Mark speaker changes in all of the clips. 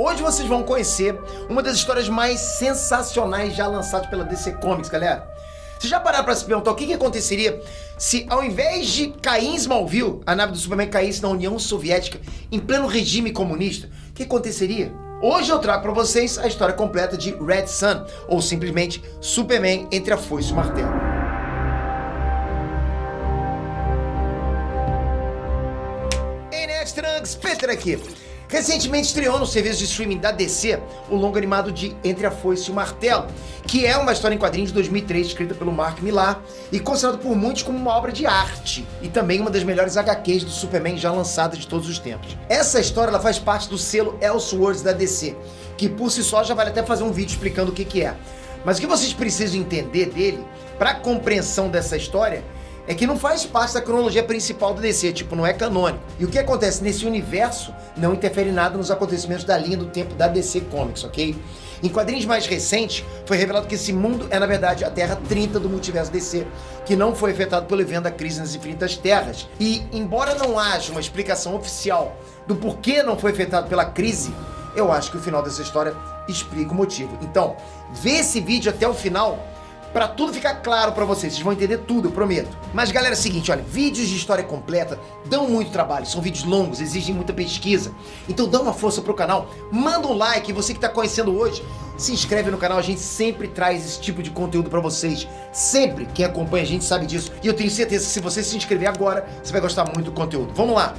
Speaker 1: Hoje vocês vão conhecer uma das histórias mais sensacionais já lançadas pela DC Comics, galera. Vocês já pararam pra se perguntar o que aconteceria se, ao invés de cair em Smallville, a nave do Superman caísse na União Soviética em pleno regime comunista? O que aconteceria? Hoje eu trago pra vocês a história completa de Red Sun, ou simplesmente Superman entre a foice e o martelo. Ei, Nerd Trunks, Peter aqui. Recentemente estreou no serviço de streaming da DC o longa animado de Entre a Foice e o Martelo, que é uma história em quadrinhos de 2003 escrita pelo Mark Millar e considerado por muitos como uma obra de arte e também uma das melhores HQs do Superman já lançadas de todos os tempos. Essa história ela faz parte do selo Elseworlds da DC, que por si só já vale até fazer um vídeo explicando o que é. Mas o que vocês precisam entender dele, para a compreensão dessa história, é que não faz parte da cronologia principal do DC, tipo, não é canônico. E o que acontece nesse universo não interfere nada nos acontecimentos da linha do tempo da DC Comics, ok? Em quadrinhos mais recentes, foi revelado que esse mundo é, na verdade, a Terra 30 do multiverso DC, que não foi afetado pelo evento da Crise nas Infinitas Terras. E, embora não haja uma explicação oficial do porquê não foi afetado pela crise, eu acho que o final dessa história explica o motivo. Então, vê esse vídeo até o final, pra tudo ficar claro pra vocês vão entender tudo, eu prometo. Mas galera, é o seguinte, olha, vídeos de história completa dão muito trabalho, são vídeos longos, exigem muita pesquisa. Então dá uma força pro canal, manda um like, e você que tá conhecendo hoje, se inscreve no canal, a gente sempre traz esse tipo de conteúdo pra vocês. Sempre, quem acompanha a gente sabe disso. E eu tenho certeza que se você se inscrever agora, você vai gostar muito do conteúdo. Vamos lá!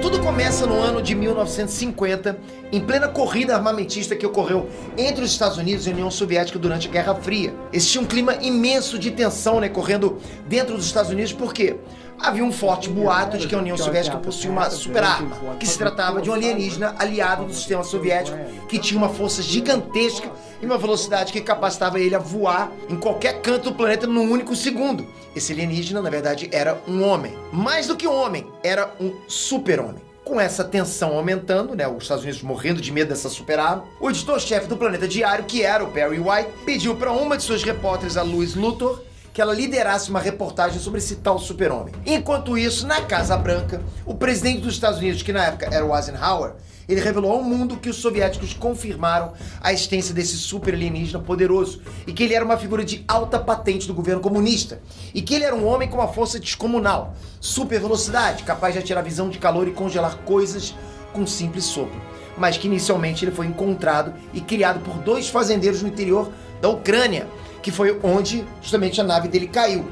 Speaker 1: Tudo começa no ano de 1950, em plena corrida armamentista que ocorreu entre os Estados Unidos e a União Soviética durante a Guerra Fria. Existia um clima imenso de tensão, correndo dentro dos Estados Unidos, porque havia um forte boato de que a União Soviética possuía uma super arma, que se tratava de um alienígena aliado do sistema soviético, que tinha uma força gigantesca e uma velocidade que capacitava ele a voar em qualquer canto do planeta num único segundo. Esse alienígena, na verdade, era um homem. Mais do que um homem, era um super-homem. Com essa tensão aumentando, os Estados Unidos morrendo de medo dessa super-arma, o editor-chefe do Planeta Diário, que era o Perry White, pediu para uma de suas repórteres, a Lois Luthor, que ela liderasse uma reportagem sobre esse tal super-homem. Enquanto isso, na Casa Branca, o presidente dos Estados Unidos, que na época era o Eisenhower, ele revelou ao mundo que os soviéticos confirmaram a existência desse super alienígena poderoso e que ele era uma figura de alta patente do governo comunista e que ele era um homem com uma força descomunal, super velocidade, capaz de atirar visão de calor e congelar coisas com um simples sopro. Mas que inicialmente ele foi encontrado e criado por dois fazendeiros no interior da Ucrânia, que foi onde justamente a nave dele caiu,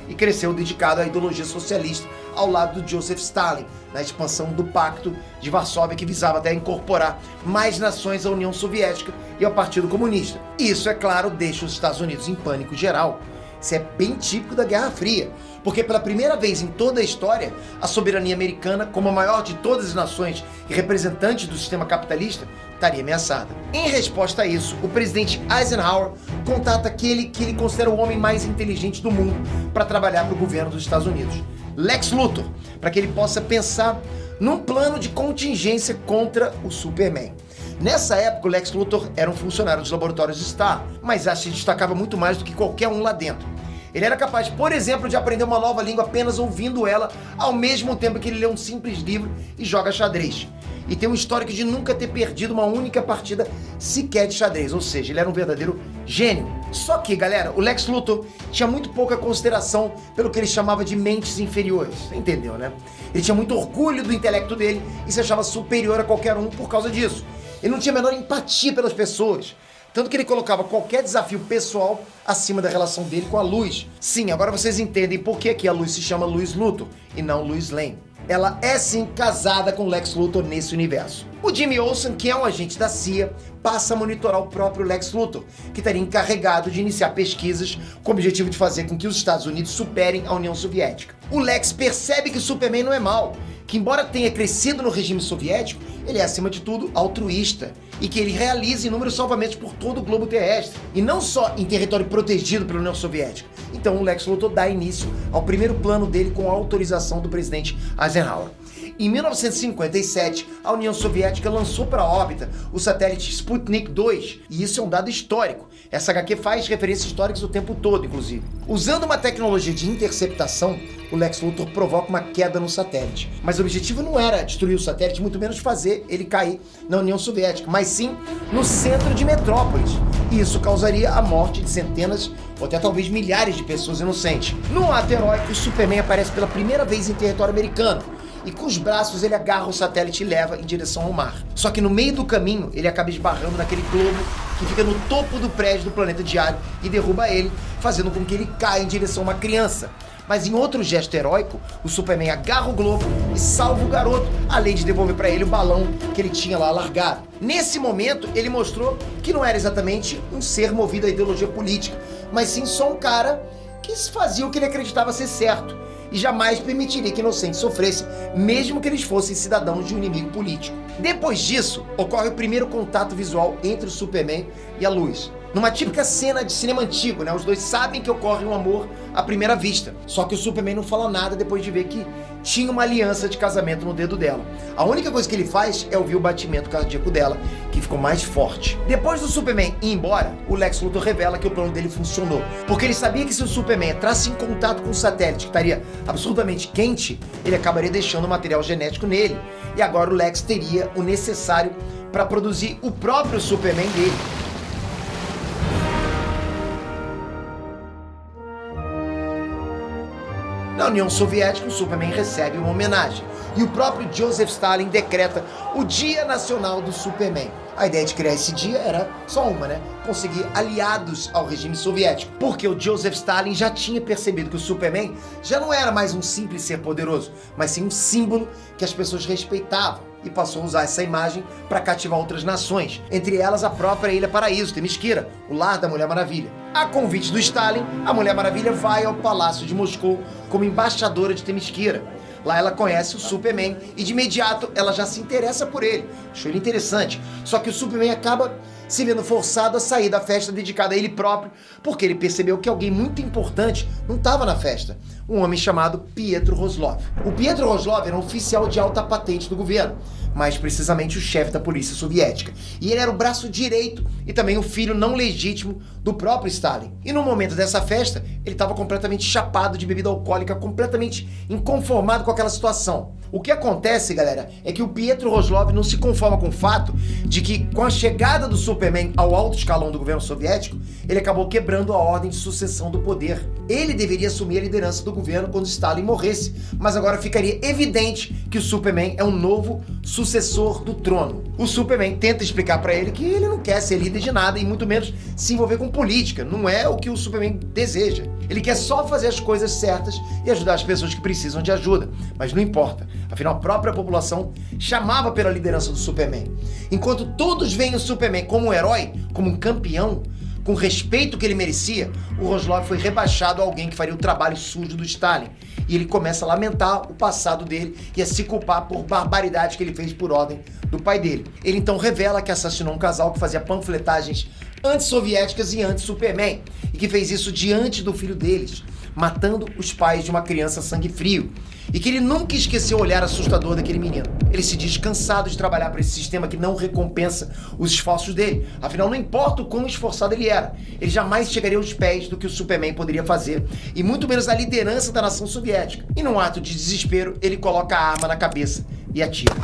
Speaker 1: e cresceu dedicado à ideologia socialista ao lado do Joseph Stalin, na expansão do Pacto de Varsóvia, que visava até incorporar mais nações à União Soviética e ao Partido Comunista. Isso, é claro, deixa os Estados Unidos em pânico geral. Isso é bem típico da Guerra Fria, porque pela primeira vez em toda a história, a soberania americana, como a maior de todas as nações e representante do sistema capitalista, estaria ameaçada. Em resposta a isso, o presidente Eisenhower contata aquele que ele considera o homem mais inteligente do mundo para trabalhar para o governo dos Estados Unidos, Lex Luthor, para que ele possa pensar num plano de contingência contra o Superman. Nessa época, o Lex Luthor era um funcionário dos laboratórios Starr, mas se destacava muito mais do que qualquer um lá dentro. Ele era capaz, por exemplo, de aprender uma nova língua apenas ouvindo ela, ao mesmo tempo que ele lê um simples livro e joga xadrez. E tem um histórico de nunca ter perdido uma única partida sequer de xadrez, ou seja, ele era um verdadeiro gênio. Só que, galera, o Lex Luthor tinha muito pouca consideração pelo que ele chamava de mentes inferiores, entendeu, Ele tinha muito orgulho do intelecto dele e se achava superior a qualquer um por causa disso. Ele não tinha a menor empatia pelas pessoas, tanto que ele colocava qualquer desafio pessoal acima da relação dele com a Lois. Sim, agora vocês entendem por que a Lois se chama Lois Luthor e não Lois Lane. Ela é sim casada com Lex Luthor nesse universo. O Jimmy Olsen, que é um agente da CIA, passa a monitorar o próprio Lex Luthor, que estaria encarregado de iniciar pesquisas com o objetivo de fazer com que os Estados Unidos superem a União Soviética. O Lex percebe que o Superman não é mau, que embora tenha crescido no regime soviético, ele é acima de tudo altruísta e que ele realiza inúmeros salvamentos por todo o globo terrestre, e não só em território protegido pela União Soviética. Então o Lex Luthor dá início ao primeiro plano dele com a autorização do presidente Eisenhower. Em 1957, a União Soviética lançou para a órbita o satélite Sputnik 2, e isso é um dado histórico. Essa HQ faz referências históricas o tempo todo, inclusive. Usando uma tecnologia de interceptação, o Lex Luthor provoca uma queda no satélite. Mas o objetivo não era destruir o satélite, muito menos fazer ele cair na União Soviética, mas sim no centro de Metrópolis. E isso causaria a morte de centenas ou até talvez milhares de pessoas inocentes. No ato heróico, o Superman aparece pela primeira vez em território americano. E com os braços ele agarra o satélite e leva em direção ao mar. Só que no meio do caminho, ele acaba esbarrando naquele globo que fica no topo do prédio do planeta diário e derruba ele, fazendo com que ele caia em direção a uma criança. Mas em outro gesto heróico, o Superman agarra o globo e salva o garoto, além de devolver para ele o balão que ele tinha lá largado. Nesse momento, ele mostrou que não era exatamente um ser movido à ideologia política, mas sim só um cara que fazia o que ele acreditava ser certo e jamais permitiria que inocentes sofressem, mesmo que eles fossem cidadãos de um inimigo político. Depois disso, ocorre o primeiro contato visual entre o Superman e a luz. Numa típica cena de cinema antigo, né? Os dois sabem que ocorre um amor à primeira vista. Só que o Superman não fala nada depois de ver que tinha uma aliança de casamento no dedo dela. A única coisa que ele faz é ouvir o batimento cardíaco dela, que ficou mais forte. Depois do Superman ir embora, o Lex Luthor revela que o plano dele funcionou. Porque ele sabia que se o Superman entrasse em contato com o satélite, que estaria absurdamente quente, ele acabaria deixando material genético nele. E agora o Lex teria o necessário para produzir o próprio Superman dele. Na União Soviética, o Superman recebe uma homenagem e o próprio Joseph Stalin decreta o Dia Nacional do Superman. A ideia de criar esse dia era só uma, né? Conseguir aliados ao regime soviético. Porque o Joseph Stalin já tinha percebido que o Superman já não era mais um simples ser poderoso, mas sim um símbolo que as pessoas respeitavam. E passou a usar essa imagem para cativar outras nações, entre elas a própria Ilha Paraíso, Themyscira, o lar da Mulher Maravilha. A convite do Stalin, a Mulher Maravilha vai ao Palácio de Moscou como embaixadora de Themyscira. Lá ela conhece o Superman e de imediato ela já se interessa por ele. Achou ele interessante. Só que o Superman acaba se vendo forçado a sair da festa dedicada a ele próprio, porque ele percebeu que alguém muito importante não estava na festa. Um homem chamado Pietro Roslov. O Pietro Roslov era um oficial de alta patente do governo, mais precisamente o chefe da polícia soviética. E ele era o braço direito e também o filho não legítimo do próprio Stalin. E no momento dessa festa, ele estava completamente chapado de bebida alcoólica, completamente inconformado com aquela situação. O que acontece, galera, é que o Pietro Roslov não se conforma com o fato de que, com a chegada do Superman ao alto escalão do governo soviético, ele acabou quebrando a ordem de sucessão do poder. Ele deveria assumir a liderança do governo quando Stalin morresse, mas agora ficaria evidente que o Superman é um novo sucessor do trono. O Superman tenta explicar pra ele que ele não quer ser líder de nada e muito menos se envolver com política. Não é o que o Superman deseja. Ele quer só fazer as coisas certas e ajudar as pessoas que precisam de ajuda. Mas não importa. Afinal, a própria população chamava pela liderança do Superman. Enquanto todos veem o Superman como um herói, como um campeão, com o respeito que ele merecia, o Roslov foi rebaixado a alguém que faria o trabalho sujo do Stalin. E ele começa a lamentar o passado dele e a se culpar por barbaridades que ele fez por ordem do pai dele. Ele então revela que assassinou um casal que fazia panfletagens anti-soviéticas e anti-Superman, e que fez isso diante do filho deles, matando os pais de uma criança a sangue frio. E que ele nunca esqueceu o olhar assustador daquele menino. Ele se diz cansado de trabalhar para esse sistema que não recompensa os esforços dele. Afinal, não importa o quão esforçado ele era, ele jamais chegaria aos pés do que o Superman poderia fazer, e muito menos a liderança da nação soviética. E num ato de desespero, ele coloca a arma na cabeça e atira.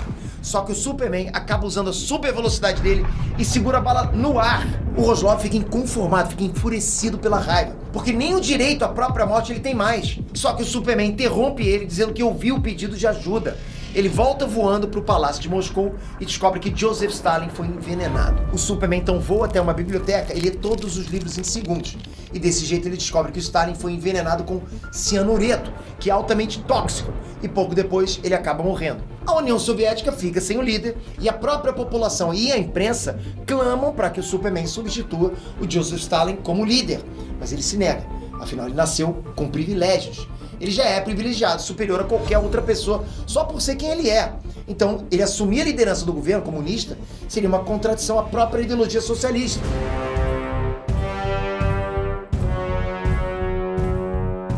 Speaker 1: Só que o Superman acaba usando a super velocidade dele e segura a bala no ar. O Roslov fica inconformado, fica enfurecido pela raiva, porque nem o direito à própria morte ele tem mais. Só que o Superman interrompe ele, dizendo que ouviu o pedido de ajuda. Ele volta voando para o Palácio de Moscou e descobre que Joseph Stalin foi envenenado. O Superman então voa até uma biblioteca e lê todos os livros em segundos. E desse jeito ele descobre que o Stalin foi envenenado com cianureto, que é altamente tóxico. E pouco depois ele acaba morrendo. A União Soviética fica sem o líder e a própria população e a imprensa clamam para que o Superman substitua o Joseph Stalin como líder. Mas ele se nega. Afinal, ele nasceu com privilégios. Ele já é privilegiado, superior a qualquer outra pessoa, só por ser quem ele é. Então, ele assumir a liderança do governo comunista seria uma contradição à própria ideologia socialista.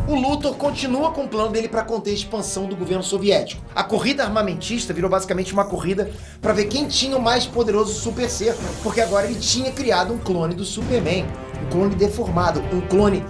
Speaker 1: O Luthor Luthor continua com o plano dele para conter a expansão do governo soviético. A corrida armamentista virou basicamente uma corrida para ver quem tinha o mais poderoso super ser, porque agora ele tinha criado um clone do Superman, um clone deformado, um clone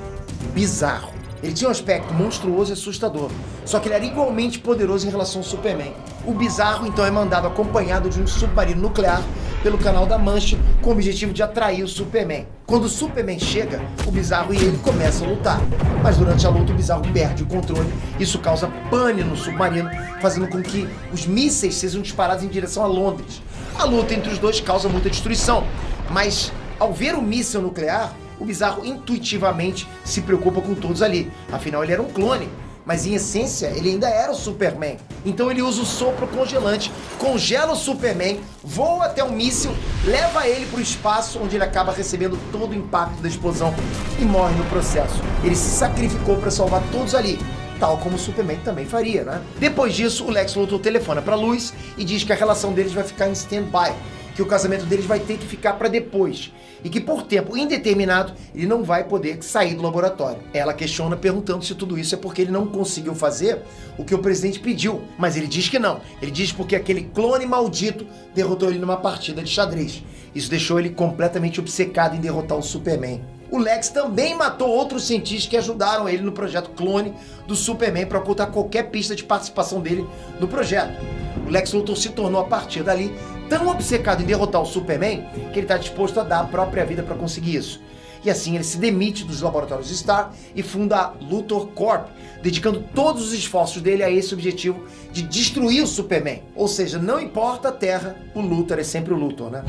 Speaker 1: bizarro. Ele tinha um aspecto monstruoso e assustador, só que ele era igualmente poderoso em relação ao Superman. O bizarro então é mandado acompanhado de um submarino nuclear pelo Canal da Mancha com o objetivo de atrair o Superman. Quando o Superman chega, o bizarro e ele começam a lutar, mas durante a luta o bizarro perde o controle. Isso causa pane no submarino, fazendo com que os mísseis sejam disparados em direção a Londres. A luta entre os dois causa muita destruição, mas ao ver o míssil nuclear, o bizarro intuitivamente se preocupa com todos ali. Afinal, ele era um clone, mas em essência ele ainda era o Superman. Então ele usa o sopro congelante, congela o Superman, voa até o míssil, leva ele para o espaço, onde ele acaba recebendo todo o impacto da explosão e morre no processo. Ele se sacrificou para salvar todos ali, tal como o Superman também faria, né? Depois disso, o Lex Luthor telefona para Lois e diz que a relação deles vai ficar em stand-by, que o casamento deles vai ter que ficar para depois e que por tempo indeterminado ele não vai poder sair do laboratório. Ela questiona perguntando se tudo isso é porque ele não conseguiu fazer o que o presidente pediu, mas ele diz que não. Ele diz porque aquele clone maldito derrotou ele numa partida de xadrez. Isso deixou ele completamente obcecado em derrotar o Superman. O Lex também matou outros cientistas que ajudaram ele no projeto clone do Superman para ocultar qualquer pista de participação dele no projeto. O Lex Luthor se tornou a partir dali tão obcecado em derrotar o Superman que ele está disposto a dar a própria vida para conseguir isso. E assim ele se demite dos laboratórios Star e funda a Luthor Corp, dedicando todos os esforços dele a esse objetivo de destruir o Superman. Ou seja, não importa a Terra, o Luthor é sempre o Luthor, né?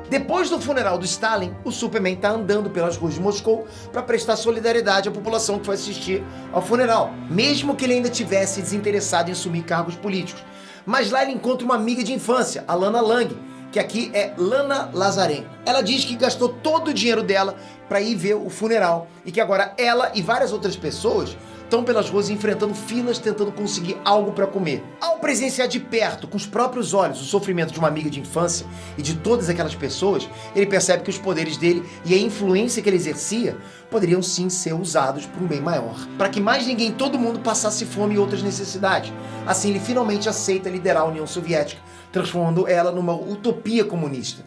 Speaker 1: Depois do funeral do Stalin, o Superman está andando pelas ruas de Moscou para prestar solidariedade à população que foi assistir ao funeral, mesmo que ele ainda tivesse desinteressado em assumir cargos políticos. Mas lá ele encontra uma amiga de infância, a Lana Lang, que aqui é Lana Lazarenko. Ela diz que gastou todo o dinheiro dela para ir ver o funeral e que agora ela e várias outras pessoas estão pelas ruas enfrentando filas tentando conseguir algo para comer. Ao presenciar de perto, com os próprios olhos, o sofrimento de uma amiga de infância e de todas aquelas pessoas, ele percebe que os poderes dele e a influência que ele exercia poderiam sim ser usados para um bem maior, para que mais ninguém, todo mundo passasse fome e outras necessidades. Assim, ele finalmente aceita liderar a União Soviética, transformando ela numa utopia comunista.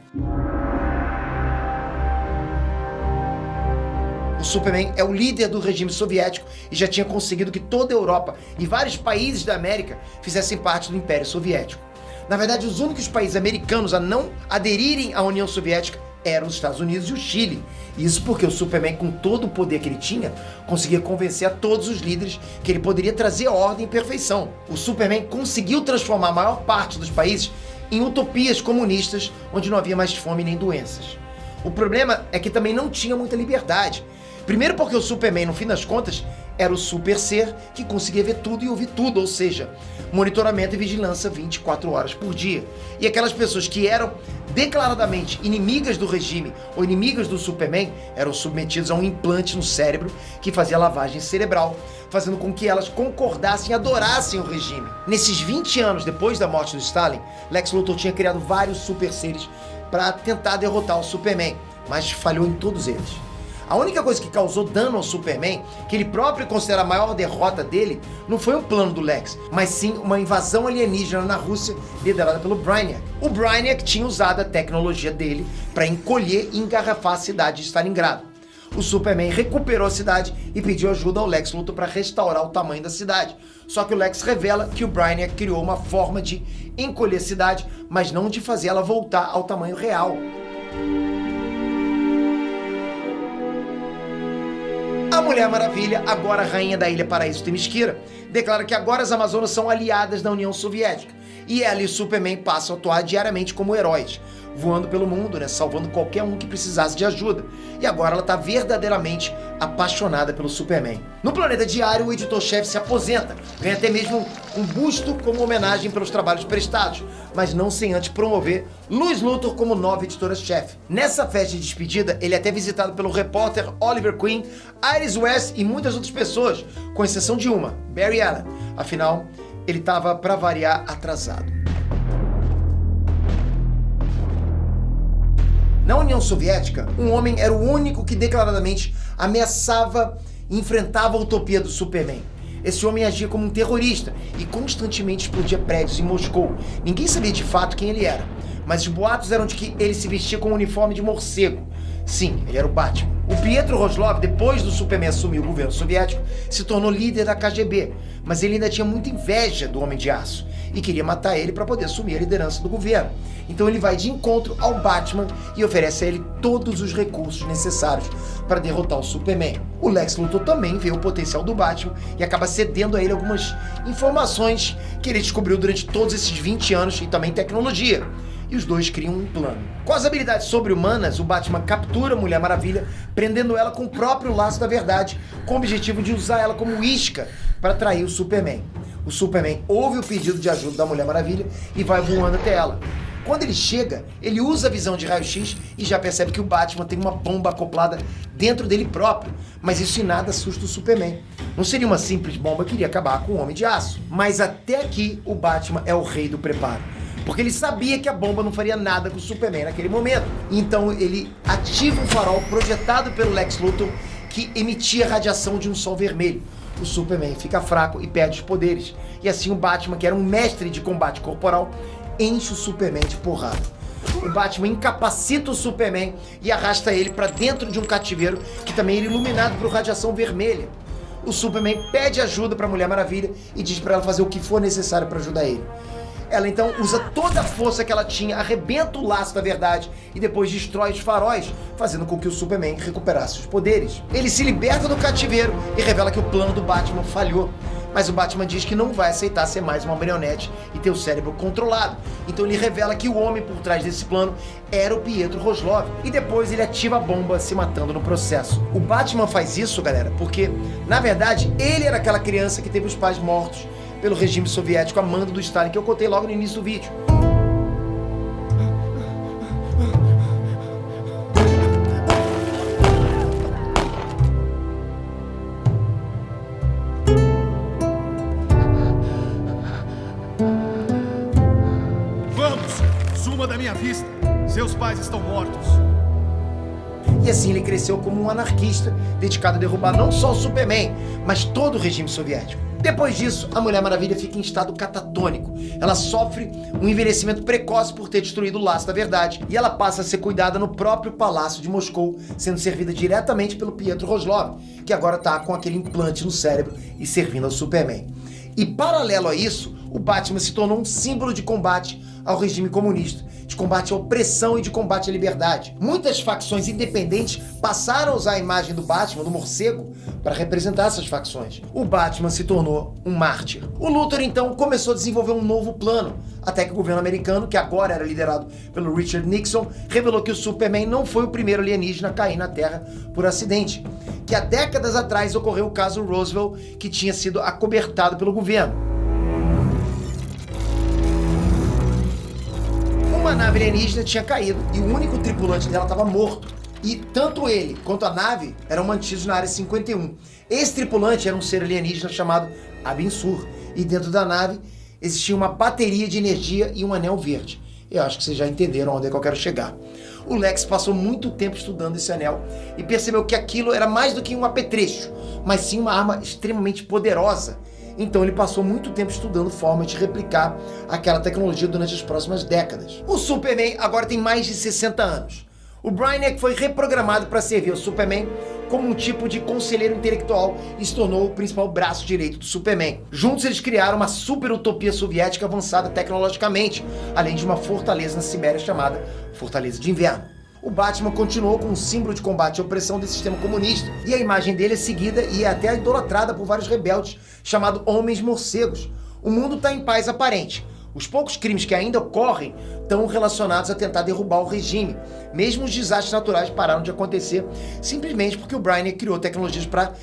Speaker 1: O Superman é o líder do regime soviético e já tinha conseguido que toda a Europa e vários países da América fizessem parte do Império Soviético. Na verdade, os únicos países americanos a não aderirem à União Soviética eram os Estados Unidos e o Chile. Isso porque o Superman, com todo o poder que ele tinha, conseguia convencer a todos os líderes que ele poderia trazer ordem e perfeição. O Superman conseguiu transformar a maior parte dos países em utopias comunistas, onde não havia mais fome nem doenças. O problema é que também não tinha muita liberdade. Primeiro porque o Superman, no fim das contas, era o super ser que conseguia ver tudo e ouvir tudo, ou seja, monitoramento e vigilância 24 horas por dia. E aquelas pessoas que eram declaradamente inimigas do regime ou inimigas do Superman eram submetidas a um implante no cérebro que fazia lavagem cerebral, fazendo com que elas concordassem e adorassem o regime. Nesses 20 anos depois da morte do Stalin, Lex Luthor tinha criado vários super seres para tentar derrotar o Superman, mas falhou em todos eles. A única coisa que causou dano ao Superman, que ele próprio considera a maior derrota dele, não foi um plano do Lex, mas sim uma invasão alienígena na Rússia liderada pelo Brainiac. O Brainiac tinha usado a tecnologia dele para encolher e engarrafar a cidade de Stalingrado. O Superman recuperou a cidade e pediu ajuda ao Lex Luthor para restaurar o tamanho da cidade. Só que o Lex revela que o Brainiac criou uma forma de encolher a cidade, mas não de fazer ela voltar ao tamanho real. A Mulher Maravilha, agora rainha da Ilha Paraíso Themyscira, declara que agora as Amazonas são aliadas da União Soviética e ela e Superman passam a atuar diariamente como heróis, voando pelo mundo, salvando qualquer um que precisasse de ajuda. E agora ela está verdadeiramente apaixonada pelo Superman. No Planeta Diário, o editor-chefe se aposenta, ganha até mesmo um busto como homenagem pelos trabalhos prestados, mas não sem antes promover Lois Luthor como nova editora-chefe. Nessa festa de despedida, ele é até visitado pelo repórter Oliver Queen, Iris West e muitas outras pessoas, com exceção de uma, Barry Allen. Afinal, ele estava, para variar, atrasado. Na União Soviética, um homem era o único que declaradamente ameaçava e enfrentava a utopia do Superman. Esse homem agia como um terrorista e constantemente explodia prédios em Moscou. Ninguém sabia de fato quem ele era, mas os boatos eram de que ele se vestia com um uniforme de morcego. Sim, ele era o Batman. O Pietro Kozlov, depois do Superman assumir o governo soviético, se tornou líder da KGB, mas ele ainda tinha muita inveja do Homem de Aço e queria matar ele para poder assumir a liderança do governo. Então ele vai de encontro ao Batman e oferece a ele todos os recursos necessários para derrotar o Superman. O Lex Luthor também vê o potencial do Batman e acaba cedendo a ele algumas informações que ele descobriu durante todos esses 20 anos e também tecnologia. E os dois criam um plano. Com as habilidades sobre-humanas, o Batman captura a Mulher Maravilha, prendendo ela com o próprio laço da verdade, com o objetivo de usar ela como isca para atrair o Superman. O Superman ouve o pedido de ajuda da Mulher Maravilha e vai voando até ela. Quando ele chega, ele usa a visão de raio-x e já percebe que o Batman tem uma bomba acoplada dentro dele próprio, mas isso em nada assusta o Superman. Não seria uma simples bomba que iria acabar com o Homem de Aço. Mas até aqui, o Batman é o rei do preparo, porque ele sabia que a bomba não faria nada com o Superman naquele momento. Então ele ativa um farol projetado pelo Lex Luthor que emitia radiação de um sol vermelho. O Superman fica fraco e perde os poderes. E assim o Batman, que era um mestre de combate corporal, enche o Superman de porrada. O Batman incapacita o Superman e arrasta ele para dentro de um cativeiro que também era iluminado por radiação vermelha. O Superman pede ajuda para a Mulher Maravilha e diz para ela fazer o que for necessário para ajudar ele. Ela então usa toda a força que ela tinha, arrebenta o laço da verdade e depois destrói os faróis, fazendo com que o Superman recuperasse os poderes. Ele se liberta do cativeiro e revela que o plano do Batman falhou. Mas o Batman diz que não vai aceitar ser mais uma marionete e ter o cérebro controlado. Então ele revela que o homem por trás desse plano era o Pietro Kozlov. E depois ele ativa a bomba, se matando no processo. O Batman faz isso, galera, porque, na verdade, ele era aquela criança que teve os pais mortos pelo regime soviético a mando do Stalin, que eu contei logo no início do vídeo.
Speaker 2: Suma da minha vista. Seus pais estão mortos.
Speaker 1: E assim ele cresceu como um anarquista, dedicado a derrubar não só o Superman, mas todo o regime soviético. Depois disso, a Mulher Maravilha fica em estado catatônico. Ela sofre um envelhecimento precoce por ter destruído o laço da verdade, e ela passa a ser cuidada no próprio palácio de Moscou, sendo servida diretamente pelo Pietro Kozlov, que agora está com aquele implante no cérebro e servindo ao Superman. E paralelo a isso, o Batman se tornou um símbolo de combate ao regime comunista, de combate à opressão e de combate à liberdade. Muitas facções independentes passaram a usar a imagem do Batman, do morcego, para representar essas facções. O Batman se tornou um mártir. O Luthor, então, começou a desenvolver um novo plano, até que o governo americano, que agora era liderado pelo Richard Nixon, revelou que o Superman não foi o primeiro alienígena a cair na Terra por acidente, que há décadas atrás ocorreu o caso Roswell, que tinha sido acobertado pelo governo. Uma nave alienígena tinha caído e o único tripulante dela estava morto. E tanto ele quanto a nave eram mantidos na Área 51. Esse tripulante era um ser alienígena chamado Abin-Sur. E dentro da nave existia uma bateria de energia e um anel verde. Eu acho que vocês já entenderam onde é que eu quero chegar. O Lex passou muito tempo estudando esse anel e percebeu que aquilo era mais do que um apetrecho, mas sim uma arma extremamente poderosa. Então ele passou muito tempo estudando formas de replicar aquela tecnologia durante as próximas décadas. O Superman agora tem mais de 60 anos. O Brainiac foi reprogramado para servir ao Superman como um tipo de conselheiro intelectual e se tornou o principal braço direito do Superman. Juntos eles criaram uma super utopia soviética avançada tecnologicamente, além de uma fortaleza na Sibéria chamada Fortaleza de Inverno. O Batman continuou como um símbolo de combate à opressão desse sistema comunista, e a imagem dele é seguida e é até idolatrada por vários rebeldes, chamados Homens Morcegos. O mundo está em paz aparente. Os poucos crimes que ainda ocorrem estão relacionados a tentar derrubar o regime. Mesmo os desastres naturais pararam de acontecer simplesmente porque o Brainiac criou tecnologias para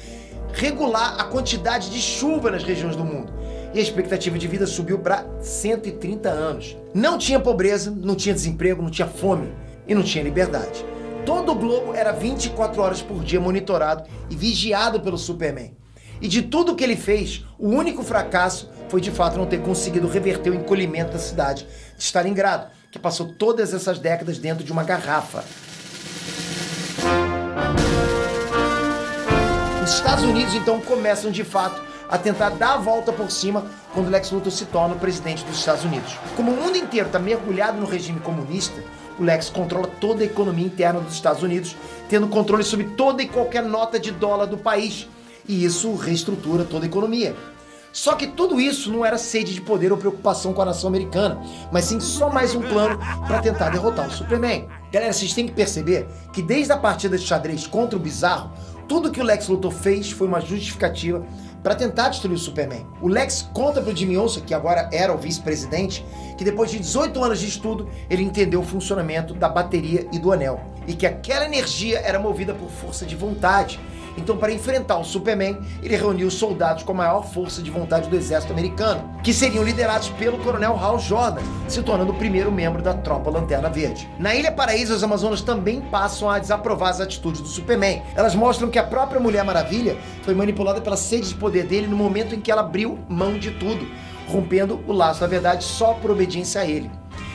Speaker 1: regular a quantidade de chuva nas regiões do mundo. E a expectativa de vida subiu para 130 anos. Não tinha pobreza, não tinha desemprego, não tinha fome e não tinha liberdade. Todo o globo era 24 horas por dia monitorado e vigiado pelo Superman. E de tudo que ele fez, o único fracasso foi de fato não ter conseguido reverter o encolhimento da cidade de Stalingrado, que passou todas essas décadas dentro de uma garrafa. Os Estados Unidos, então, começam, de fato, a tentar dar a volta por cima quando Lex Luthor se torna o presidente dos Estados Unidos. Como o mundo inteiro está mergulhado no regime comunista, o Lex controla toda a economia interna dos Estados Unidos, tendo controle sobre toda e qualquer nota de dólar do país. E isso reestrutura toda a economia. Só que tudo isso não era sede de poder ou preocupação com a nação americana, mas sim só mais um plano para tentar derrotar o Superman. Galera, vocês têm que perceber que desde a partida de xadrez contra o Bizarro, tudo que o Lex Luthor fez foi uma justificativa para tentar destruir o Superman. O Lex conta pro Jimmy Olsen, que agora era o vice-presidente, que depois de 18 anos de estudo, ele entendeu o funcionamento da bateria e do anel, e que aquela energia era movida por força de vontade. Então, para enfrentar o Superman, ele reuniu os soldados com a maior força de vontade do exército americano, que seriam liderados pelo coronel Hal Jordan, se tornando o primeiro membro da tropa Lanterna Verde. Na Ilha Paraíso, as Amazonas também passam a desaprovar as atitudes do Superman. Elas mostram que a própria Mulher Maravilha foi manipulada pela sede de poder dele no momento em que ela abriu mão de tudo, rompendo o laço da verdade só por obediência a ele.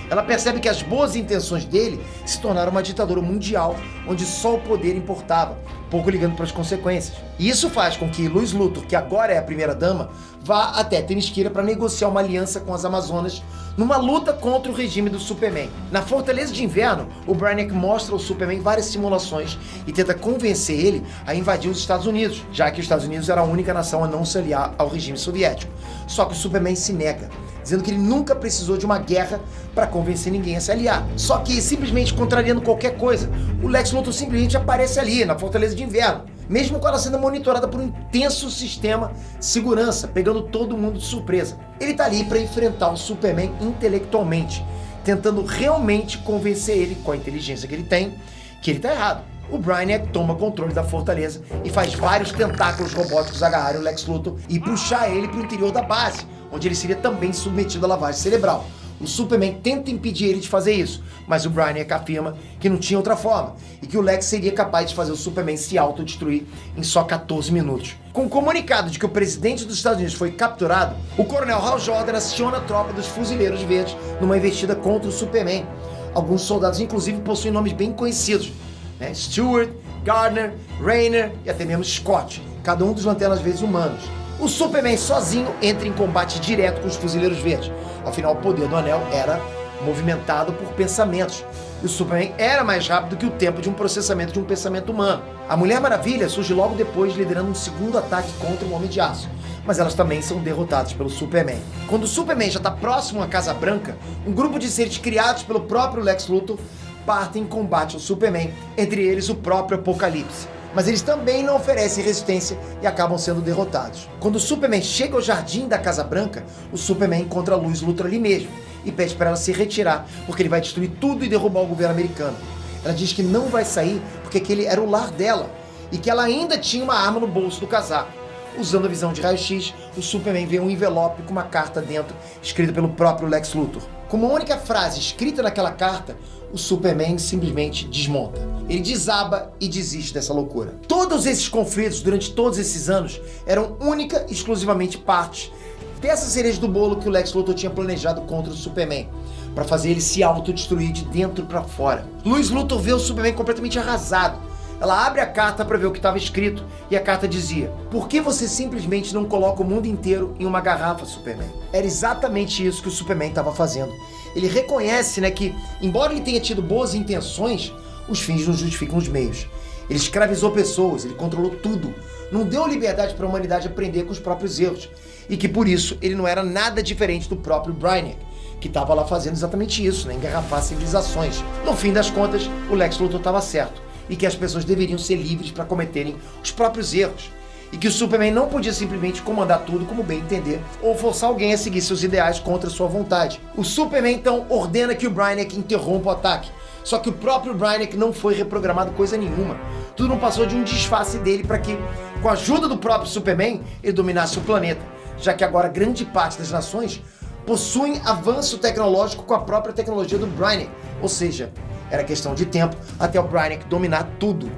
Speaker 1: Ela percebe que as boas intenções dele se tornaram uma ditadura mundial, onde só o poder importava, pouco ligando para as consequências. E isso faz com que Lois Luthor, que agora é a primeira-dama, vá até Themyscira para negociar uma aliança com as Amazonas numa luta contra o regime do Superman. Na Fortaleza de Inverno, o Brainiac mostra ao Superman várias simulações e tenta convencer ele a invadir os Estados Unidos, já que os Estados Unidos era a única nação a não se aliar ao regime soviético. Só que o Superman se nega, dizendo que ele nunca precisou de uma guerra para convencer ninguém a se aliar. Só que, simplesmente contrariando qualquer coisa, o Lex Luthor simplesmente aparece ali, na Fortaleza de Inverno, mesmo com ela sendo monitorada por um intenso sistema de segurança, pegando todo mundo de surpresa. Ele tá ali para enfrentar o Superman intelectualmente, tentando realmente convencer ele, com a inteligência que ele tem, que ele tá errado. O Brainiac toma controle da fortaleza e faz vários tentáculos robóticos agarrarem o Lex Luthor e puxar ele para o interior da base, onde ele seria também submetido à lavagem cerebral. O Superman tenta impedir ele de fazer isso, mas o Brainiac afirma que não tinha outra forma e que o Lex seria capaz de fazer o Superman se autodestruir em só 14 minutos. Com o comunicado de que o presidente dos Estados Unidos foi capturado, o coronel Hal Jordan aciona a tropa dos Fuzileiros Verdes numa investida contra o Superman. Alguns soldados, inclusive, possuem nomes bem conhecidos, né? Stewart, Gardner, Rayner e até mesmo Scott, cada um dos Lanternas Verdes humanos. O Superman sozinho entra em combate direto com os Fuzileiros Verdes, afinal o poder do anel era movimentado por pensamentos, e o Superman era mais rápido que o tempo de um processamento de um pensamento humano. A Mulher Maravilha surge logo depois, liderando um segundo ataque contra o Homem de Aço, mas elas também são derrotadas pelo Superman. Quando o Superman já está próximo à Casa Branca, um grupo de seres criados pelo próprio Lex Luthor partem em combate ao Superman, entre eles o próprio Apocalipse. Mas eles também não oferecem resistência e acabam sendo derrotados. Quando o Superman chega ao jardim da Casa Branca, o Superman encontra a Lois Luthor ali mesmo e pede para ela se retirar, porque ele vai destruir tudo e derrubar o governo americano. Ela diz que não vai sair porque aquele era o lar dela e que ela ainda tinha uma arma no bolso do casaco. Usando a visão de raio-x, o Superman vê um envelope com uma carta dentro, escrita pelo próprio Lex Luthor. Com uma única frase escrita naquela carta, o Superman simplesmente desmonta. Ele desaba e desiste dessa loucura. Todos esses conflitos durante todos esses anos eram única e exclusivamente parte dessa cereja do bolo que o Lex Luthor tinha planejado contra o Superman, para fazer ele se autodestruir de dentro para fora. Lois Luthor vê o Superman completamente arrasado. Ela abre a carta para ver o que estava escrito e a carta dizia: "Por que você simplesmente não coloca o mundo inteiro em uma garrafa, Superman?" Era exatamente isso que o Superman estava fazendo. Ele reconhece, que, embora ele tenha tido boas intenções, os fins não justificam os meios. Ele escravizou pessoas, ele controlou tudo, não deu liberdade para a humanidade aprender com os próprios erros, e que por isso ele não era nada diferente do próprio Brainiac, que estava lá fazendo exatamente isso, engarrafar civilizações. No fim das contas, o Lex Luthor estava certo, e que as pessoas deveriam ser livres para cometerem os próprios erros, e que o Superman não podia simplesmente comandar tudo como bem entender, ou forçar alguém a seguir seus ideais contra sua vontade. O Superman então ordena que o Brainiac interrompa o ataque, só que o próprio Brainiac não foi reprogramado coisa nenhuma. Tudo não passou de um disfarce dele para que, com a ajuda do próprio Superman, ele dominasse o planeta, já que agora grande parte das nações possuem avanço tecnológico com a própria tecnologia do Brainiac, ou seja, era questão de tempo até o Brainiac dominar tudo.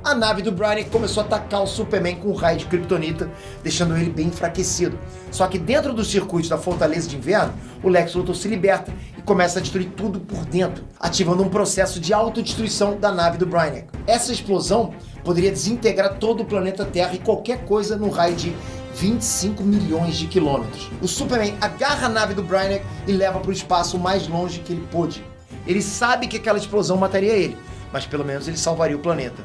Speaker 1: A nave do Brainiac começou a atacar o Superman com um raio de kryptonita, deixando ele bem enfraquecido. Só que dentro do circuito da Fortaleza de Inverno, o Lex Luthor se liberta e começa a destruir tudo por dentro, ativando um processo de autodestruição da nave do Brainiac. Essa explosão poderia desintegrar todo o planeta Terra e qualquer coisa no raio de 25 milhões de quilômetros. O Superman agarra a nave do Brainiac e leva para o espaço o mais longe que ele pôde. Ele sabe que aquela explosão mataria ele, mas pelo menos ele salvaria o planeta.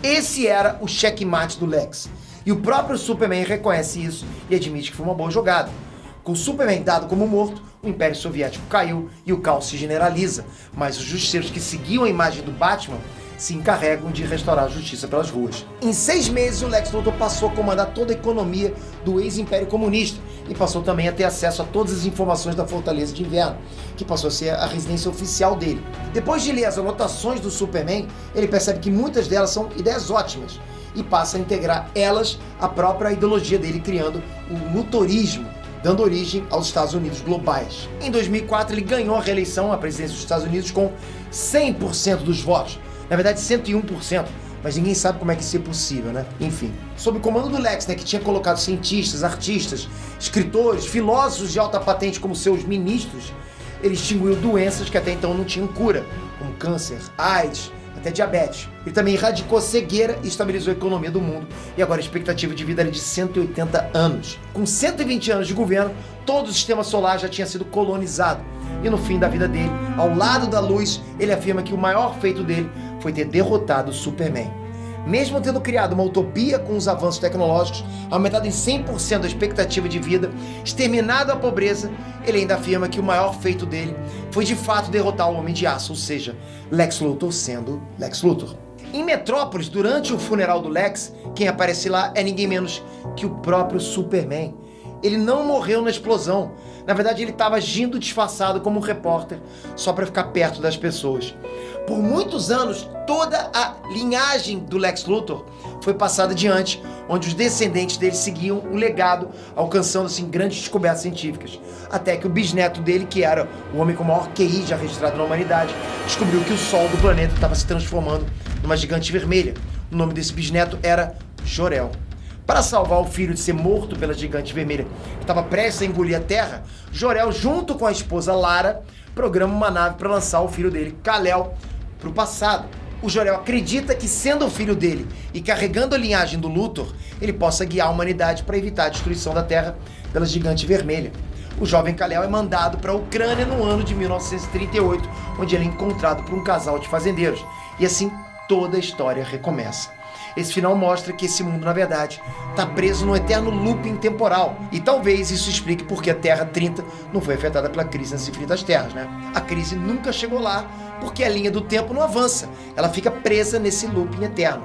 Speaker 1: Esse era o checkmate do Lex. E o próprio Superman reconhece isso e admite que foi uma boa jogada. Com o Superman dado como morto, o Império Soviético caiu e o caos se generaliza, mas os justiceiros que seguiam a imagem do Batman se encarregam de restaurar a justiça pelas ruas. Em 6 meses, o Lex Luthor passou a comandar toda a economia do ex-Império Comunista e passou também a ter acesso a todas as informações da Fortaleza de Inverno, que passou a ser a residência oficial dele. Depois de ler as anotações do Superman, ele percebe que muitas delas são ideias ótimas e passa a integrar elas à própria ideologia dele, criando o lutorismo, dando origem aos Estados Unidos globais. Em 2004, ele ganhou a reeleição à presidência dos Estados Unidos com 100% dos votos. Na verdade, 101%, mas ninguém sabe como é que isso é possível, né? Enfim. Sob o comando do Lex, né, que tinha colocado cientistas, artistas, escritores, filósofos de alta patente como seus ministros, ele extinguiu doenças que até então não tinham cura, como câncer, AIDS, até diabetes. Ele também erradicou cegueira e estabilizou a economia do mundo, e agora a expectativa de vida era de 180 anos. Com 120 anos de governo, todo o sistema solar já tinha sido colonizado. E no fim da vida dele, ao lado da luz, ele afirma que o maior feito dele foi ter derrotado o Superman. Mesmo tendo criado uma utopia com os avanços tecnológicos, aumentado em 100% a expectativa de vida, exterminado a pobreza, ele ainda afirma que o maior feito dele foi de fato derrotar o Homem de Aço, ou seja, Lex Luthor sendo Lex Luthor. Em Metrópolis, durante o funeral do Lex, quem aparece lá é ninguém menos que o próprio Superman. Ele não morreu na explosão. Na verdade, ele estava agindo disfarçado como um repórter, só para ficar perto das pessoas. Por muitos anos, toda a linhagem do Lex Luthor foi passada adiante, onde os descendentes dele seguiam o legado, alcançando assim grandes descobertas científicas. Até que o bisneto dele, que era o homem com o maior QI já registrado na humanidade, descobriu que o Sol do planeta estava se transformando numa gigante vermelha. O nome desse bisneto era Jor-El. Para salvar o filho de ser morto pela gigante vermelha que estava prestes a engolir a Terra, Jor-El, junto com a esposa Lara, programa uma nave para lançar o filho dele, Kal-El, para o passado. O Jor-El acredita que, sendo o filho dele e carregando a linhagem do Luthor, ele possa guiar a humanidade para evitar a destruição da Terra pela gigante vermelha. O jovem Kal-El é mandado para a Ucrânia no ano de 1938, onde ele é encontrado por um casal de fazendeiros. E assim toda a história recomeça. Esse final mostra que esse mundo, na verdade, está preso num eterno looping temporal. E talvez isso explique por que a Terra 30 não foi afetada pela crise nas infinitas terras, né? A crise nunca chegou lá porque a linha do tempo não avança. Ela fica presa nesse looping eterno.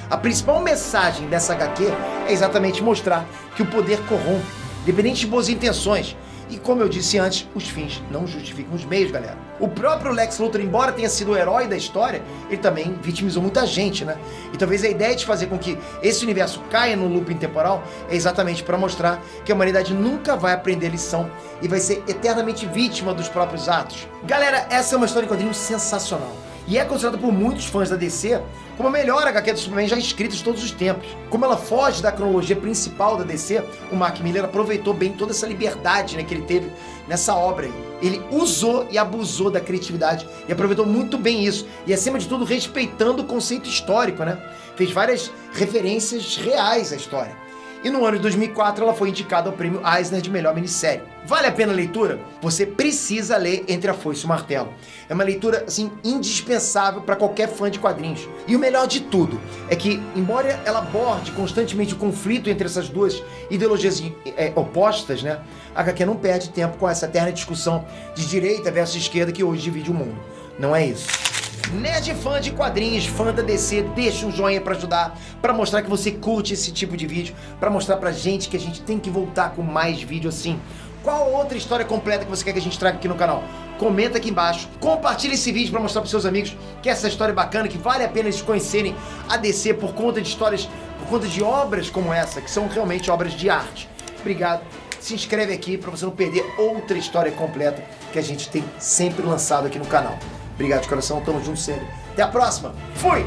Speaker 1: A principal mensagem dessa HQ é exatamente mostrar que o poder corrompe, independente de boas intenções. E como eu disse antes, os fins não justificam os meios, galera. O próprio Lex Luthor, embora tenha sido o herói da história, ele também vitimizou muita gente, né? E talvez a ideia de fazer com que esse universo caia no looping temporal é exatamente para mostrar que a humanidade nunca vai aprender lição e vai ser eternamente vítima dos próprios atos. Galera, essa é uma história em quadrinhos sensacional. E é considerada por muitos fãs da DC como a melhor HQ do Superman já escrita de todos os tempos. Como ela foge da cronologia principal da DC, o Mark Millar aproveitou bem toda essa liberdade, né, que ele teve nessa obra aí. Ele usou e abusou da criatividade e aproveitou muito bem isso. E acima de tudo, respeitando o conceito histórico, né? Fez várias referências reais à história. E no ano de 2004 ela foi indicada ao prêmio Eisner de melhor minissérie. Vale a pena a leitura? Você precisa ler Entre a Foice e o Martelo. É uma leitura, assim, indispensável para qualquer fã de quadrinhos. E o melhor de tudo é que, embora ela aborde constantemente o conflito entre essas duas ideologias opostas, né, a HQ não perde tempo com essa eterna discussão de direita versus esquerda que hoje divide o mundo. Não é isso. Nerd fã de quadrinhos, fã da DC, deixa um joinha pra ajudar, pra mostrar que você curte esse tipo de vídeo, pra mostrar pra gente que a gente tem que voltar com mais vídeo assim. Qual outra história completa que você quer que a gente traga aqui no canal? Comenta aqui embaixo, compartilha esse vídeo pra mostrar pros seus amigos que essa história é bacana, que vale a pena eles conhecerem a DC por conta de histórias, por conta de obras como essa, que são realmente obras de arte. Obrigado. Se inscreve aqui pra você não perder outra história completa que a gente tem sempre lançado aqui no canal. Obrigado de coração, tamo junto sempre. Até a próxima. Fui!